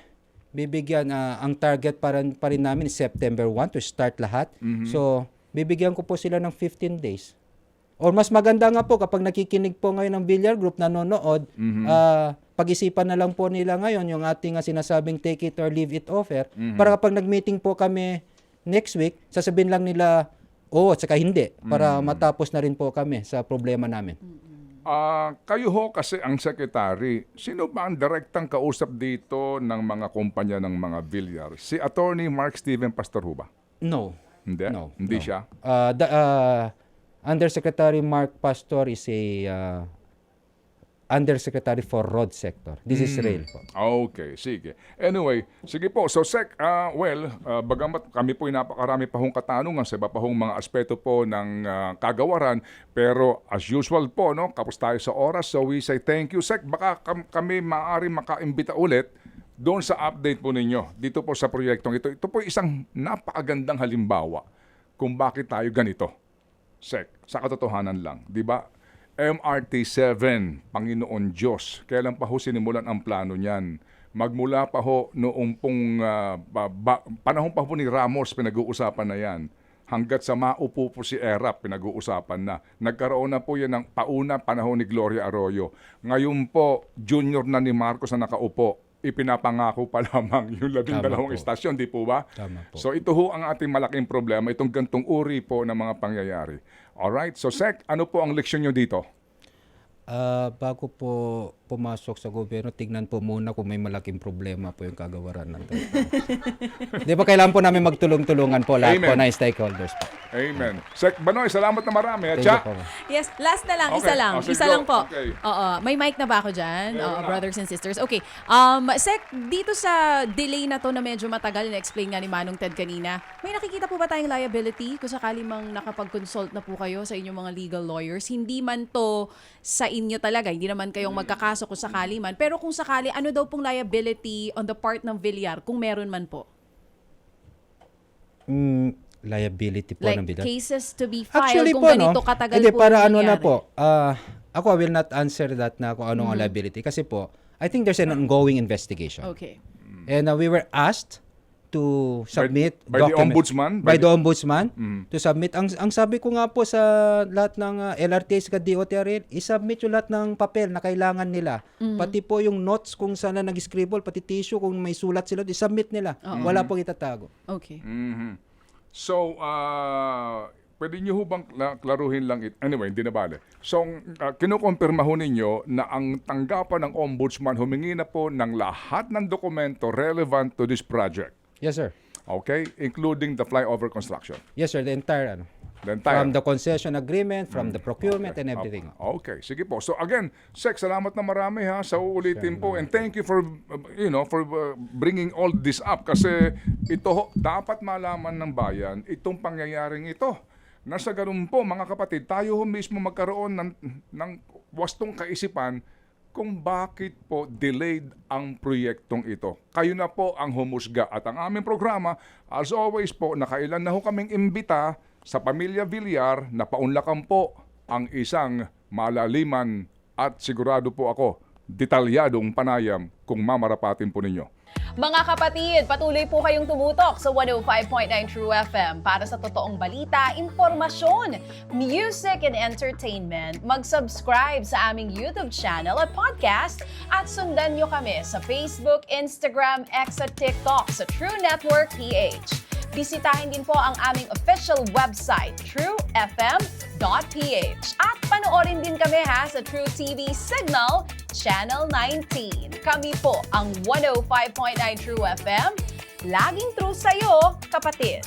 Speaker 3: Bibigyan, ang target pa rin namin is September 1 to start lahat. So, bibigyan ko po sila ng 15 days. Or mas maganda nga po kapag nakikinig po ngayon ng Villar Group, nanonood, pag-isipan na lang po nila ngayon yung ating sinasabing take it or leave it offer. Para kapag nag-meeting po kami next week, sasabihin lang nila, oo at saka hindi, para matapos na rin po kami sa problema namin.
Speaker 2: Kayo ho kasi ang secretary, sino ba ang direktang kausap dito ng mga kumpanya ng mga Villar? Si Attorney Mark Steven Pastor ho ba?
Speaker 3: No.
Speaker 2: Hindi?
Speaker 3: No.
Speaker 2: Hindi
Speaker 3: No.
Speaker 2: siya?
Speaker 3: Undersecretary Mark Pastor is a Undersecretary for Road Sector. This is rail po.
Speaker 2: Okay, sige. Anyway, sige po. So, Sec, bagamat kami po napakarami pa hong katanungan sa iba pa hong mga aspeto po ng kagawaran, pero as usual po, no, kapos tayo sa oras, so we say thank you, Sec. Baka kami maaari makaimbita ulit doon sa update po ninyo dito po sa proyektong ito. Ito po isang napakagandang halimbawa kung bakit tayo ganito, Sec. Sa katotohanan lang, di ba? MRT-7, Panginoon Diyos. Kailan pa ho sinimulan ang plano niyan? Magmula pa ho noong pong panahon pa ho ni Ramos, pinag-uusapan na yan. Hanggat sa maupo po si Erap, pinag-uusapan na. Nagkaroon na po yan ng panahon ni Gloria Arroyo. Ngayon po, junior na ni Marcos na nakaupo. Ipinapangako pa lamang yung 12
Speaker 3: Tama po.
Speaker 2: istasyon, di po ba?
Speaker 3: Tama po.
Speaker 2: So ito ho ang ating malaking problema, itong gantong uri po ng mga pangyayari. Alright, so Sec, ano po ang leksyon nyo dito?
Speaker 3: Bago po pumasok sa gobyerno, tignan po muna kung may malaking problema po yung kagawaran natin. Di ba kailangan po namin magtulong-tulungan po lahat po
Speaker 2: Amen.
Speaker 3: na stakeholders po.
Speaker 2: Amen. Sec Banoy, salamat na marami. At
Speaker 3: Thank you
Speaker 2: siya,
Speaker 3: po.
Speaker 1: Yes, last na lang,
Speaker 2: Okay.
Speaker 1: isa lang.
Speaker 2: Sige,
Speaker 1: Isa
Speaker 2: go.
Speaker 1: lang po.
Speaker 2: Okay.
Speaker 1: Oo, may mic na ba ako dyan?
Speaker 2: Meron
Speaker 1: Oo,
Speaker 2: na.
Speaker 1: brothers and sisters. Okay. Sec, dito sa delay na to na medyo matagal, na-explain nga ni Manong Ted kanina, may nakikita po ba tayong liability kung sakali mang nakapag-consult na po kayo sa inyong mga legal lawyers? Hindi man to sa inyo talaga, hindi naman kayong magkakaso kung sakali man. Pero kung sakali, ano daw pong liability on the part ng Villar kung meron man po?
Speaker 3: Liability po
Speaker 1: Like
Speaker 3: ng bidang.
Speaker 1: cases to be filed
Speaker 3: Actually
Speaker 1: kung
Speaker 3: po,
Speaker 1: ganito
Speaker 3: no?
Speaker 1: katagal
Speaker 3: Hindi,
Speaker 1: po
Speaker 3: para
Speaker 1: yung
Speaker 3: ano na
Speaker 1: nangyari.
Speaker 3: po. Ako, I will not answer that na kung ano ang liability. Kasi po, I think there's an ongoing investigation.
Speaker 1: Okay.
Speaker 3: And we were asked to submit
Speaker 2: by the
Speaker 3: documents-
Speaker 2: ombudsman?
Speaker 3: by the ombudsman to submit ang sabi ko nga po sa lahat ng LRTs at DOTRL, i-submit yung lahat ng papel na kailangan nila, pati po yung notes kung saan na nag-scribble, pati tissue kung may sulat sila, i-submit nila. Wala pong itatago.
Speaker 1: Okay.
Speaker 2: So, pwede nyo ho bang klaruhin lang anyway, hindi na bale. So, kinukumpirma ho ninyo na ang tanggapan ng ombudsman humingi na po ng lahat ng dokumento relevant to this project.
Speaker 3: Yes, sir.
Speaker 2: Okay? Including the flyover construction.
Speaker 3: Yes, sir. The entire ano.
Speaker 2: Then tayo.
Speaker 3: From the concession agreement, from the procurement and everything.
Speaker 2: Okay, sige po. So again, Sec, salamat na marami ha sa uulitin po, and thank you for bringing all this up, kasi ito dapat malaman ng bayan itong pangyayaring ito. Nasa ganun po mga kapatid, tayo mismo magkaroon ng wastong kaisipan kung bakit po delayed ang proyektong ito. Kayo na po ang humusga, at ang aming programa, as always po, nakailan na ho kaming imbita sa Pamilya Villar na paunlakan po ang isang malaliman at sigurado po ako, detalyadong panayam kung mamarapatin po ninyo.
Speaker 1: Mga kapatid, patuloy po kayong tumutok sa 105.9 True FM para sa totoong balita, impormasyon, music and entertainment. Mag-subscribe sa aming YouTube channel at podcast, at sundan nyo kami sa Facebook, Instagram, X at TikTok sa True Network PH. Bisitahin din po ang aming official website, truefm.ph. At panoorin din kami sa True TV Signal, Channel 19. Kami po ang 105.9 True FM. Laging true sa'yo, kapatid.